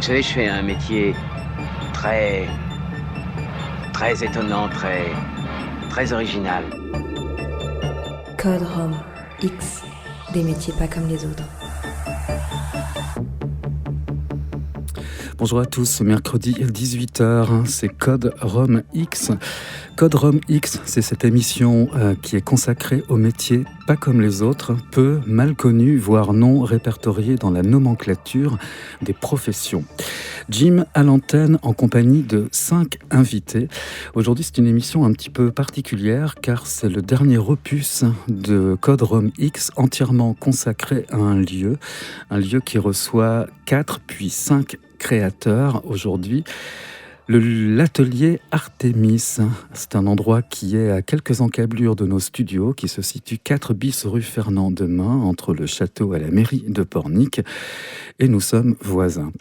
Vous savez, je fais un métier très, très étonnant, très original. Code Rome X, des métiers pas comme les autres. Bonjour à tous, mercredi 18h, c'est Code Rome X. Code Rome X, c'est cette émission qui est consacrée aux métiers pas comme les autres, peu, mal connus, voire non répertoriés dans la nomenclature des professions. Jim à l'antenne en compagnie de 5 invités. Aujourd'hui, c'est une émission un petit peu particulière car c'est le dernier opus de Code Rome X entièrement consacré à un lieu qui reçoit 4 puis 5 créateurs aujourd'hui. L'atelier Artémis, c'est un endroit qui est à quelques encablures de nos studios, qui se situe 4 bis rue Fernand Demain, entre le château et la mairie de Pornic, et nous sommes voisins.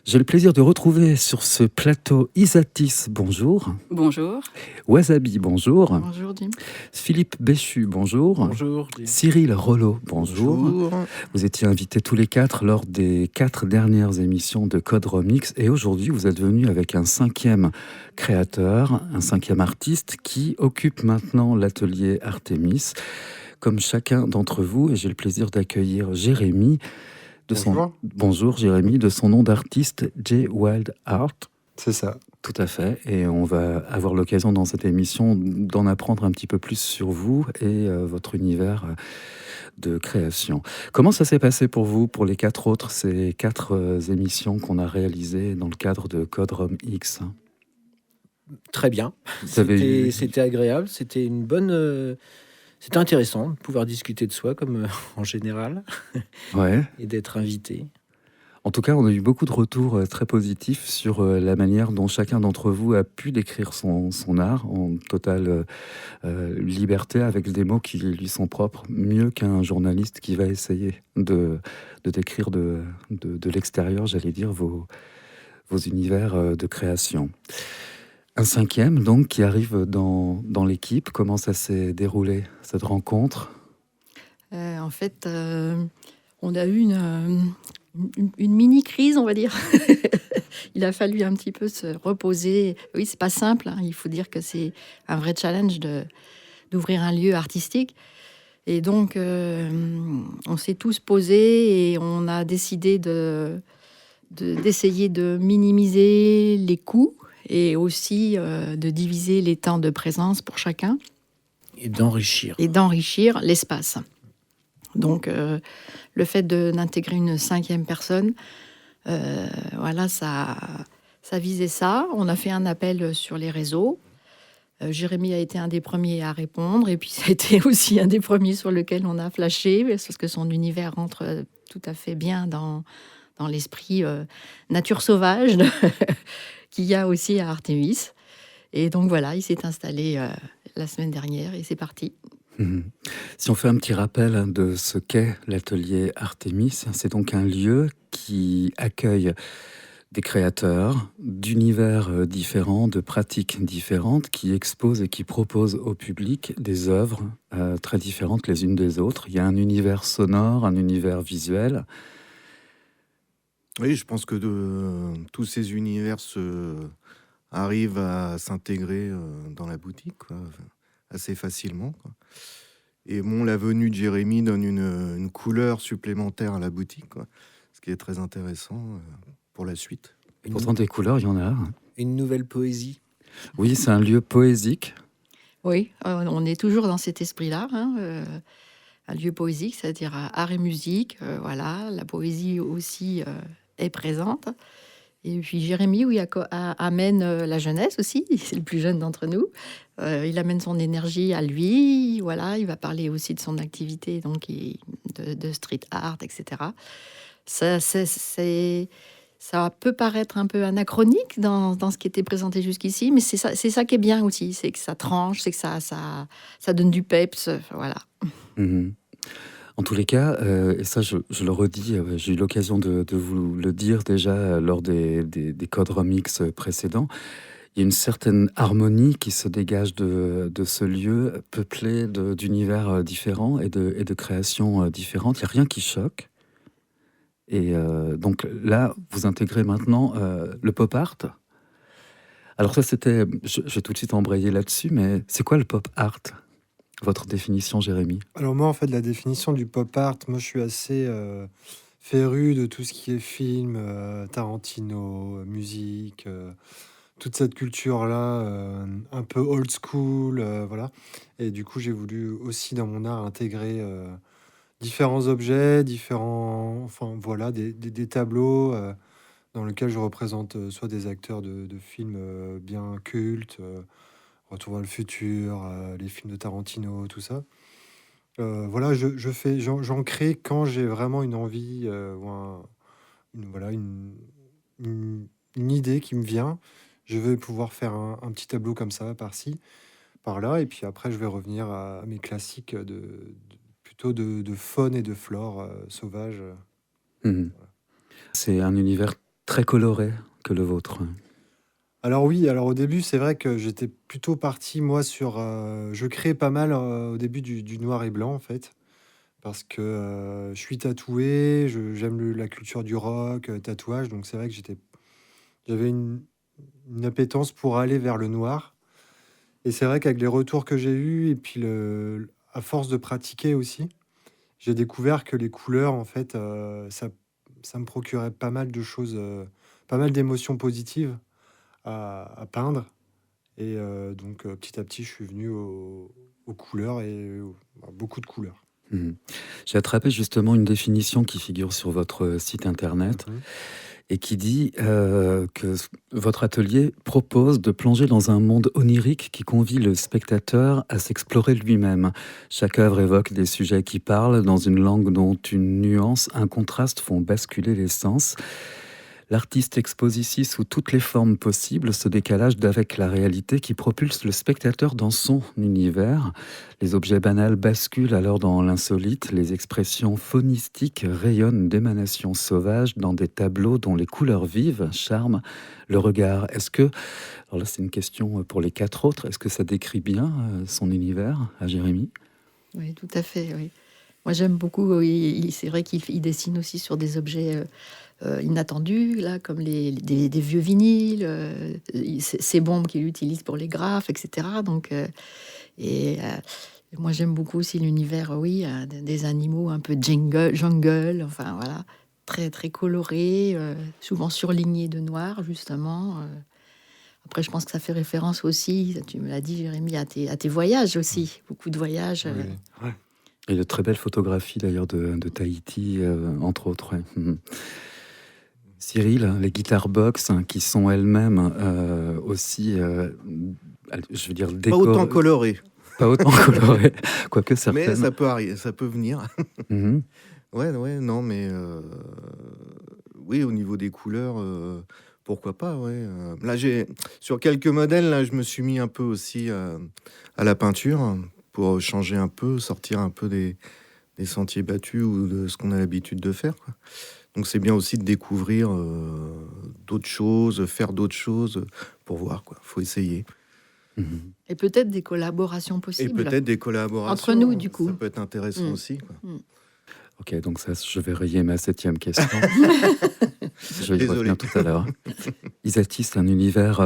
J'ai le plaisir de retrouver sur ce plateau Isatis, bonjour. Bonjour. Wasabi, bonjour. Bonjour Jim. Philippe Béchu, bonjour. Bonjour Jim. Cyril Rollo, bonjour. Bonjour. Vous étiez invités tous les 4 lors des 4 dernières émissions de Code Rome X et aujourd'hui vous êtes venus avec un 5e créateur, un 5e artiste qui occupe maintenant l'atelier Artémis. Comme chacun d'entre vous, et j'ai le plaisir d'accueillir Jérémy. Bonjour Jérémy, de son nom d'artiste J Wild Art. C'est ça. Tout à fait, et on va avoir l'occasion dans cette émission d'en apprendre un petit peu plus sur vous et votre univers de création. Comment ça s'est passé pour vous, pour les 4 autres, ces 4 émissions qu'on a réalisées dans le cadre de Code Rome X? Très bien. C'était agréable, c'était une bonne... C'était intéressant de pouvoir discuter de soi, comme en général, ouais. Et d'être invité. En tout cas, on a eu beaucoup de retours très positifs sur la manière dont chacun d'entre vous a pu décrire son art en totale liberté, avec des mots qui lui sont propres, mieux qu'un journaliste qui va essayer de décrire de l'extérieur, j'allais dire, vos univers de création. Un 5e, donc, qui arrive dans l'équipe. Comment ça s'est déroulé, cette rencontre? En fait, on a eu une mini-crise, on va dire. Il a fallu un petit peu se reposer. Oui, c'est pas simple, hein. Il faut dire que c'est un vrai challenge d'ouvrir un lieu artistique. Et donc, on s'est tous posés et on a décidé d'essayer de minimiser les coûts et aussi de diviser les temps de présence pour chacun. Et d'enrichir. Et d'enrichir l'espace. Donc, le fait d'intégrer une 5e personne, voilà, ça visait ça. On a fait un appel sur les réseaux. Jérémy a été un des premiers à répondre. Et puis, ça a été aussi un des premiers sur lequel on a flashé, parce que son univers rentre tout à fait bien dans l'esprit nature sauvage qu'il y a aussi à Artémis. Et donc, voilà, il s'est installé la semaine dernière et c'est parti. Si on fait un petit rappel de ce qu'est l'atelier Artémis, c'est donc un lieu qui accueille des créateurs d'univers différents, de pratiques différentes, qui exposent et qui proposent au public des œuvres très différentes les unes des autres. Il y a un univers sonore, un univers visuel. Oui, je pense que tous ces univers arrivent à s'intégrer dans la boutique, quoi, assez facilement, quoi. Et bon, la venue de Jérémy donne une couleur supplémentaire à la boutique, quoi, ce qui est très intéressant pour la suite. Pourtant, des couleurs, il y en a. Une nouvelle poésie. Oui, c'est un lieu poésique. Oui, on est toujours dans cet esprit-là, hein, un lieu poésique, c'est-à-dire art et musique. Voilà, la poésie aussi est présente. Et puis Jérémy, oui, amène la jeunesse aussi. C'est le plus jeune d'entre nous. Il amène son énergie à lui. Voilà, il va parler aussi de son activité, donc de street art, etc. Ça peut paraître un peu anachronique dans ce qui était présenté jusqu'ici, mais c'est ça qui est bien aussi, c'est que ça tranche, c'est que ça donne du peps, voilà. Mmh. En tous les cas, et ça je le redis, j'ai eu l'occasion de vous le dire déjà lors des Code Rome X précédents, il y a une certaine harmonie qui se dégage de ce lieu peuplé d'univers différents et de créations différentes. Il n'y a rien qui choque. Et donc là, vous intégrez maintenant le pop art. Alors ça, c'était... Je vais tout de suite embrayer là-dessus, mais c'est quoi le pop art ? Votre définition, Jérémy ? Alors moi, en fait, la définition du pop art, moi, je suis assez féru de tout ce qui est film, Tarantino, musique, toute cette culture-là, un peu old school, voilà. Et du coup, j'ai voulu aussi dans mon art intégrer différents objets, enfin voilà, des tableaux dans lesquels je représente soit des acteurs de films bien cultes, Retour vers le futur, les films de Tarantino, tout ça. Voilà, j'en crée quand j'ai vraiment une envie ou voilà, une idée qui me vient. Je vais pouvoir faire un petit tableau comme ça, par-ci, par-là, et puis après, je vais revenir à mes classiques plutôt de faune et de flore sauvage. C'est un univers très coloré que le vôtre. Alors oui, alors au début, c'est vrai que j'étais plutôt parti, moi, sur... je créais pas mal au début du noir et blanc, en fait, parce que je suis tatoué, j'aime la culture du rock, tatouage, donc c'est vrai que j'avais une appétence pour aller vers le noir. Et c'est vrai qu'avec les retours que j'ai eus, et puis à force de pratiquer aussi, j'ai découvert que les couleurs, en fait, ça me procurait pas mal de choses, pas mal d'émotions positives à peindre. Et donc, petit à petit, je suis venu aux couleurs et à beaucoup de couleurs. J'ai attrapé justement une définition qui figure sur votre site internet et qui dit que votre atelier propose de plonger dans un monde onirique qui convie le spectateur à s'explorer lui-même. Chaque œuvre évoque des sujets qui parlent dans une langue dont une nuance, un contraste font basculer les sens. L'artiste expose ici sous toutes les formes possibles ce décalage d'avec la réalité qui propulse le spectateur dans son univers. Les objets banals basculent alors dans l'insolite, les expressions phonistiques rayonnent d'émanations sauvages dans des tableaux dont les couleurs vives charment le regard. Alors là c'est une question pour les 4 autres, est-ce que ça décrit bien son univers à Jérémy ? Oui, tout à fait, oui. Moi j'aime beaucoup, c'est vrai qu'il dessine aussi sur des objets... inattendus, là, comme des vieux vinyles, ces bombes qu'il utilise pour les graphes, etc. Donc, moi, j'aime beaucoup aussi l'univers, des animaux un peu jungle, enfin, voilà, très, très colorés, souvent surlignés de noir, justement. Après, je pense que ça fait référence aussi, tu me l'as dit, Jérémy, à tes voyages aussi, beaucoup de voyages. Oui. Ouais. Et de très belles photographies, d'ailleurs, de Tahiti, entre autres. Ouais. Cyril, les guitares box qui sont elles-mêmes aussi, je veux dire, pas autant colorées. Pas autant colorées, quoique certaines. Mais ça peut venir. Ouais, non, mais oui, au niveau des couleurs, pourquoi pas, ouais. Là, sur quelques modèles, là, je me suis mis un peu aussi à la peinture pour changer un peu, sortir un peu des sentiers battus ou de ce qu'on a l'habitude de faire, quoi. Donc c'est bien aussi de découvrir d'autres choses, faire d'autres choses pour voir, quoi. Faut essayer. Et peut-être des collaborations possibles. Entre nous, du coup. Ça peut être intéressant aussi, quoi. Ok, donc ça, je vais rayer ma 7e question. Je vais y revenir tout à l'heure. Isatis, c'est un univers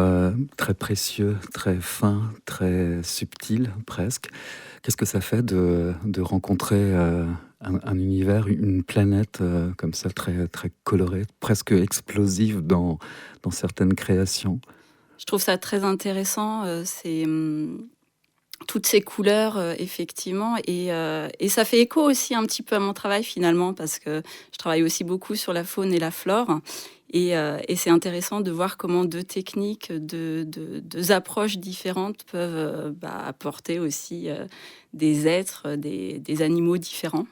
très précieux, très fin, très subtil, presque. Qu'est-ce que ça fait de rencontrer un univers, une planète comme ça, très, très colorée, presque explosive dans certaines créations ? Je trouve ça très intéressant, toutes ces couleurs, effectivement. Et ça fait écho aussi un petit peu à mon travail, finalement, parce que je travaille aussi beaucoup sur la faune et la flore. Et c'est intéressant de voir comment 2 techniques, 2 approches différentes peuvent apporter aussi des êtres, des animaux différents.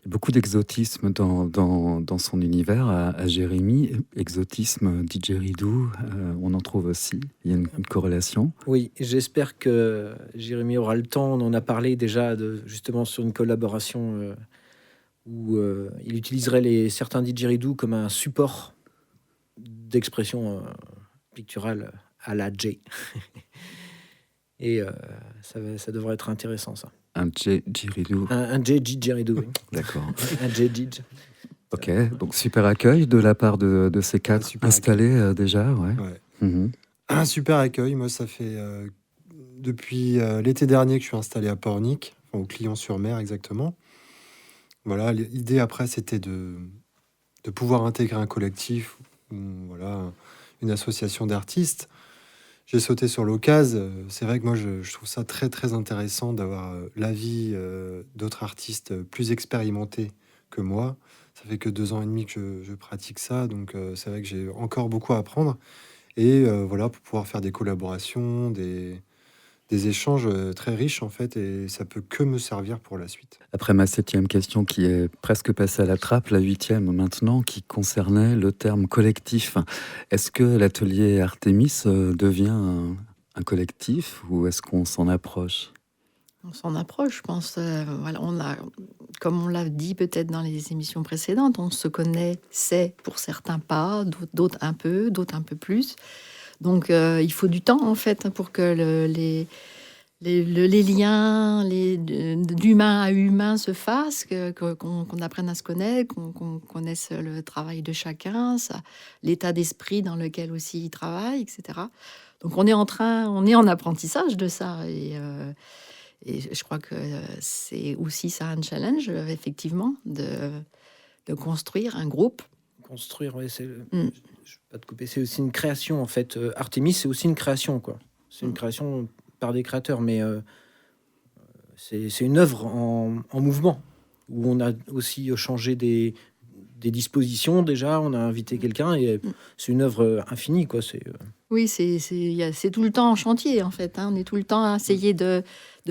Il y a beaucoup d'exotisme dans son univers à Jérémy. Exotisme, didgeridoo, on en trouve aussi. Il y a une corrélation. Oui, j'espère que Jérémy aura le temps. On en a parlé déjà justement sur une collaboration où il utiliserait certains didgeridoo comme un support d'expression picturale à la J. Et ça devrait être intéressant, ça. Un didgeridoo. Un didgeridoo, oui. D'accord. Un didgeridoo. Ok, donc super accueil de la part de ces quatre super installés déjà, ouais. Ouais. Mhm. Un super accueil. Moi, ça fait depuis l'été dernier que je suis installé à Pornic, enfin, au Clion-sur-Mer exactement. Voilà, l'idée après, c'était de pouvoir intégrer un collectif, ou, voilà, une association d'artistes. J'ai sauté sur l'occasion. C'est vrai que moi, je trouve ça très, très intéressant d'avoir l'avis d'autres artistes plus expérimentés que moi. Ça fait que 2 ans et demi que je pratique ça, donc c'est vrai que j'ai encore beaucoup à apprendre. Et voilà, pour pouvoir faire des collaborations, des échanges très riches, en fait, et ça peut que me servir pour la suite. Après ma 7e question qui est presque passée à la trappe, la 8e maintenant, qui concernait le terme collectif. Est-ce que l'atelier Artemis devient un collectif ou est-ce qu'on s'en approche? On s'en approche, je pense. Voilà, comme on l'a dit peut-être dans les émissions précédentes, on se connaissait pour certains pas, d'autres un peu, d'autres un peu plus. Donc il faut du temps en fait pour que les liens d'humain à humain se fassent, qu'on apprenne à se connaître, qu'on connaisse le travail de chacun, l'état d'esprit dans lequel aussi il travaille, etc. Donc on est en apprentissage de ça. Et je crois que c'est aussi ça un challenge, effectivement, de construire un groupe. Construire, ouais, je Mm. vais pas te couper, c'est aussi une création en fait. Artemis, c'est aussi une création, quoi. C'est une création par des créateurs, mais c'est une œuvre en mouvement où on a aussi changé des dispositions. Déjà, on a invité quelqu'un et c'est une œuvre infinie, quoi. Oui, c'est tout le temps en chantier, en fait. On est tout le temps à essayer de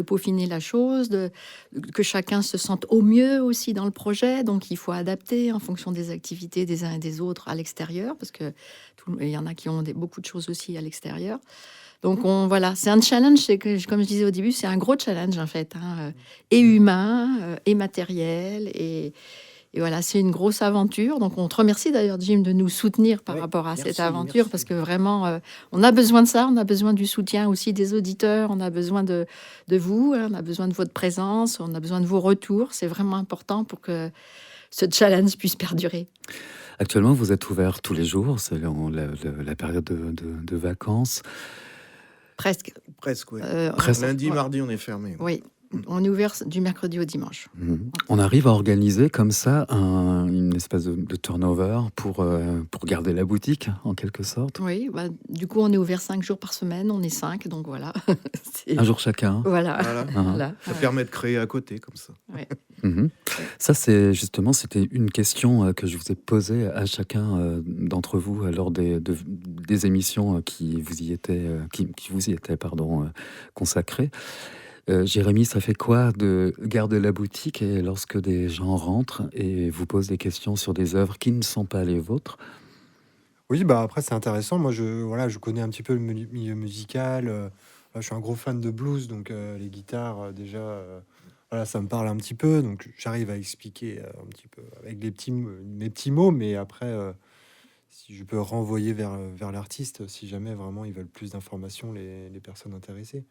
peaufiner la chose, que chacun se sente au mieux aussi dans le projet. Donc, il faut adapter en fonction des activités des uns et des autres à l'extérieur, parce que il y en a qui ont beaucoup de choses aussi à l'extérieur. Donc, voilà, c'est un challenge. Comme je disais au début, c'est un gros challenge, en fait, et humain, et matériel, et voilà, c'est une grosse aventure. Donc, on te remercie d'ailleurs, Jim, de nous soutenir par rapport à cette aventure, parce que vraiment, on a besoin de ça. On a besoin du soutien aussi des auditeurs. On a besoin de vous. On a besoin de votre présence. On a besoin de vos retours. C'est vraiment important pour que ce challenge puisse perdurer. Actuellement, vous êtes ouvert tous les jours, c'est la période de vacances. Presque. Presque, oui. Presque. Lundi, mardi, on est fermé. Oui. On est ouvert du mercredi au dimanche. On arrive à organiser comme ça une espèce de turnover pour garder la boutique, en quelque sorte. Oui, du coup, on est ouvert 5 jours par semaine. On est 5, donc voilà. Un jour chacun. Voilà. Voilà. Ça permet de créer à côté, comme ça. Ouais. Ça, c'était une question que je vous ai posée à chacun d'entre vous lors des émissions qui vous y étaient, consacrées. Jérémy, ça fait quoi de garder la boutique et lorsque des gens rentrent et vous posent des questions sur des œuvres qui ne sont pas les vôtres? Oui, bah après, c'est intéressant. Moi, je connais un petit peu le milieu musical. Je suis un gros fan de blues, donc les guitares, déjà, voilà, ça me parle un petit peu. Donc, j'arrive à expliquer un petit peu avec mes petits mots, mais après, si je peux renvoyer vers l'artiste, si jamais vraiment ils veulent plus d'informations, les personnes intéressées.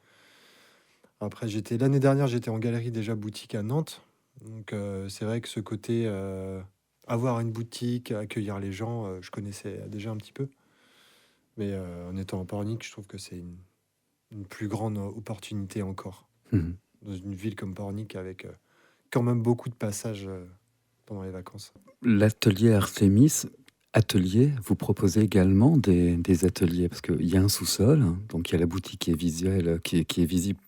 Après, l'année dernière, j'étais en galerie déjà boutique à Nantes. Donc, c'est vrai que ce côté, avoir une boutique, accueillir les gens, je connaissais déjà un petit peu. Mais en étant en Pornic, je trouve que c'est une plus grande opportunité encore. Dans une ville comme Pornic, avec quand même beaucoup de passages pendant les vacances. L'atelier Artemis, vous proposez également des ateliers, parce qu'il y a un sous-sol, donc il y a la boutique qui est visuelle, qui est visible,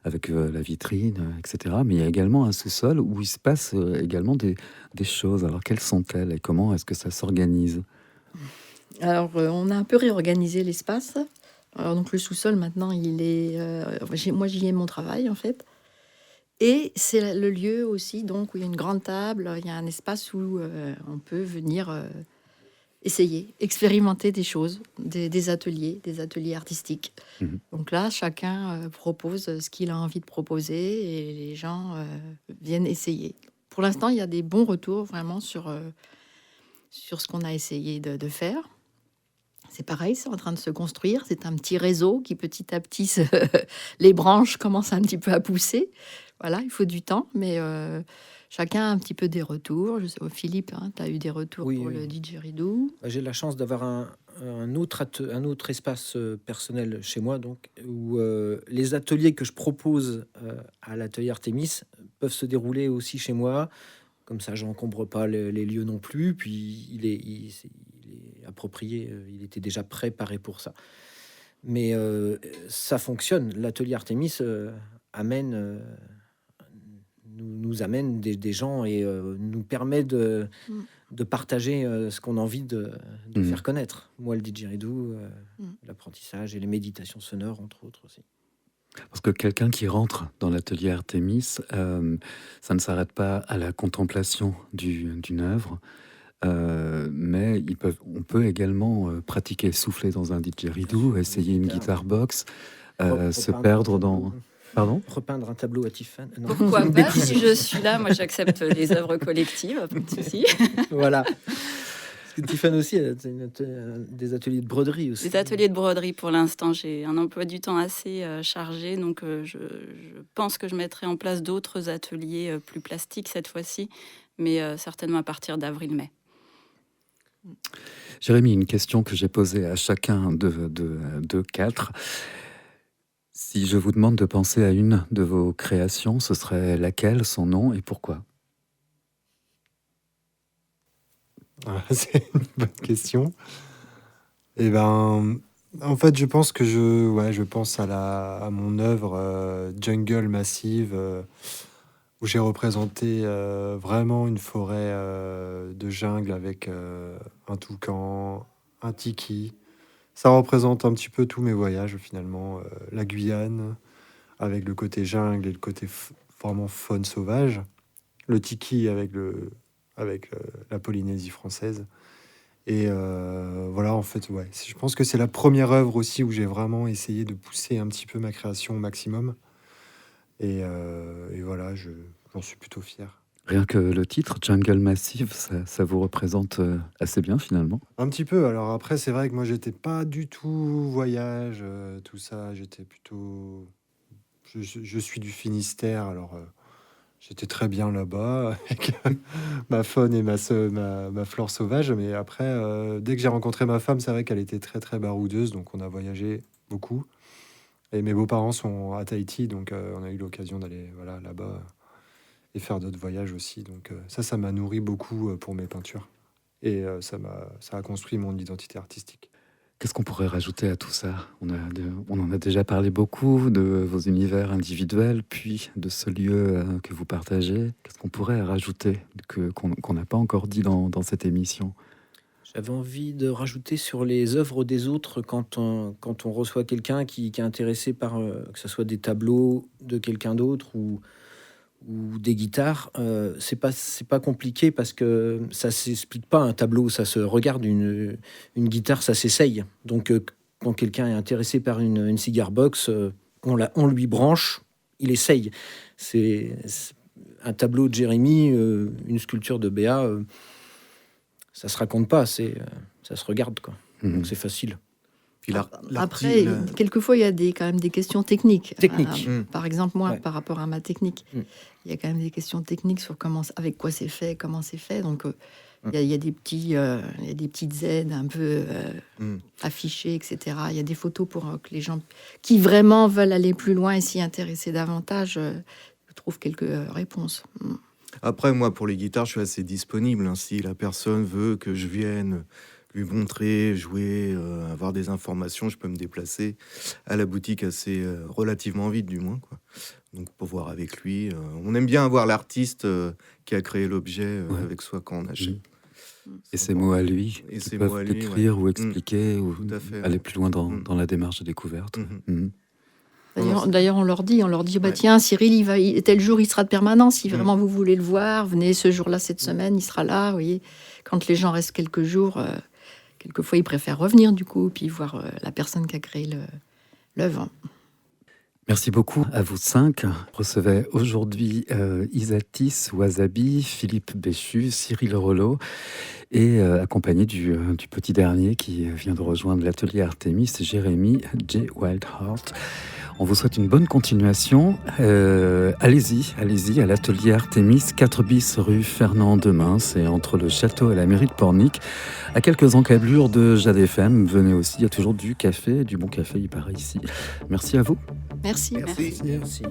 avec la vitrine, etc. Mais il y a également un sous-sol où il se passe également des choses. Alors quelles sont-elles et comment est-ce que ça s'organise? Alors, on a un peu réorganisé l'espace. Alors, donc le sous-sol, maintenant, il est... moi, j'y ai mon travail, en fait. Et c'est le lieu aussi, donc, où il y a une grande table, il y a un espace où on peut venir essayer, expérimenter des choses, des ateliers artistiques. Donc là, chacun propose ce qu'il a envie de proposer et les gens viennent essayer. Pour l'instant, il y a des bons retours vraiment sur ce qu'on a essayé de faire. c'est pareil, c'est en train de se construire. C'est un petit réseau qui petit à petit, les branches commencent un petit peu à pousser. Voilà, il faut du temps, mais chacun a un petit peu des retours. Je sais, Philippe, tu as eu des retours Oui, pour oui. le didgeridoo. J'ai la chance d'avoir un autre espace personnel chez moi, donc où les ateliers que je propose à l'atelier Artemis peuvent se dérouler aussi chez moi. Comme ça, j'encombre pas les lieux non plus. Puis il est approprié, il était déjà préparé pour ça. Mais ça fonctionne. L'atelier Artemis nous amène des gens et nous permet de partager ce qu'on a envie de faire connaître. Moi, le didgeridoo, l'apprentissage et les méditations sonores, entre autres aussi. Parce que quelqu'un qui rentre dans l'atelier Artemis, ça ne s'arrête pas à la contemplation d'une œuvre, mais on peut également pratiquer, souffler dans un didgeridoo, essayer une guitare box, se perdre dans... Pardon ? Repeindre un tableau à Tiffany. Non. Pourquoi pas? Si je suis là, moi j'accepte les œuvres collectives, pas de souci. Voilà. Parce que Tiffany aussi a des ateliers de broderie aussi. Des ateliers de broderie pour l'instant, j'ai un emploi du temps assez chargé, donc je pense que je mettrai en place d'autres ateliers plus plastiques cette fois-ci, mais certainement à partir d'avril-mai. Jérémy, une question que j'ai posée à chacun de quatre. Si je vous demande de penser à une de vos créations, ce serait laquelle, son nom et pourquoi ? C'est une bonne question. Eh ben, en fait, je pense que je pense à mon œuvre Jungle Massive, où j'ai représenté vraiment une forêt de jungle avec un toucan, un tiki. Ça représente un petit peu tous mes voyages, finalement. La Guyane, avec le côté jungle et le côté vraiment faune sauvage. Le tiki avec la Polynésie française. Et voilà, en fait, ouais. Je pense que c'est la première œuvre aussi où j'ai vraiment essayé de pousser un petit peu ma création au maximum. Et voilà, j'en suis plutôt fier. Rien que le titre, Jungle Massive, ça vous représente assez bien finalement. Un petit peu. Alors après, c'est vrai que moi, j'étais pas du tout voyage, tout ça. J'étais plutôt... Je suis du Finistère, alors j'étais très bien là-bas avec ma faune et ma flore sauvage. Mais après, dès que j'ai rencontré ma femme, c'est vrai qu'elle était très, très baroudeuse. Donc on a voyagé beaucoup. Et mes beaux-parents sont à Tahiti, donc on a eu l'occasion d'aller là-bas et faire d'autres voyages aussi. Donc ça m'a nourri beaucoup pour mes peintures. Et ça a construit mon identité artistique. Qu'est-ce qu'on pourrait rajouter à tout ça ? On en a déjà parlé beaucoup de vos univers individuels, puis de ce lieu que vous partagez. Qu'est-ce qu'on pourrait rajouter qu'on n'a pas encore dit dans cette émission ? J'avais envie de rajouter sur les œuvres des autres quand on reçoit quelqu'un qui est intéressé par que ce soit des tableaux de quelqu'un d'autre ou des guitares, c'est pas compliqué parce que ça s'explique pas un tableau, ça se regarde. Une guitare, ça s'essaye. Donc quand quelqu'un est intéressé par une cigar box, on lui branche, il essaye. C'est un tableau de Jérémy, une sculpture de Béa, ça se raconte pas, ça se regarde quoi. Donc c'est facile. Puis Après, quelquefois, il y a quand même des questions techniques. Par exemple, moi, Ouais. par rapport à ma technique, il y a quand même des questions techniques sur avec quoi c'est fait, comment c'est fait. Donc, il y a des petites aides un peu affichées, etc. Il y a des photos pour que les gens qui vraiment veulent aller plus loin et s'y intéresser davantage trouvent quelques réponses. Après, moi, pour les guitares, je suis assez disponible. Hein. Si la personne veut que je vienne lui montrer, jouer, avoir des informations, je peux me déplacer à la boutique assez relativement vite, du moins, quoi. Donc, pour voir avec lui. On aime bien avoir l'artiste qui a créé l'objet avec soi quand on achète. Et ses mots à lui, Et qui ses peuvent mots à lui, décrire ou expliquer ou Tout à fait, aller ouais. plus loin dans la démarche de découverte. D'ailleurs, on leur dit, tiens, Cyril, tel jour, il sera de permanence. Si vraiment vous voulez le voir, venez ce jour-là, cette semaine, il sera là. Vous voyez, quand les gens restent quelques jours, quelquefois, ils préfèrent revenir, du coup, puis voir la personne qui a créé l'œuvre. Merci beaucoup à vous 5. Je recevais aujourd'hui Isatis Wasabi, Philippe Béchu, Cyril Rollo et accompagné du petit dernier qui vient de rejoindre l'atelier Artemis, Jérémy J. Wildheart. On vous souhaite une bonne continuation. Allez-y à l'atelier Artemis, 4 bis rue Fernand Demain. C'est entre le château et la mairie de Pornic. À quelques encablures de Jade FM. Venez aussi, il y a toujours du café, du bon café, il paraît ici. Merci à vous. Merci. Merci. Merci.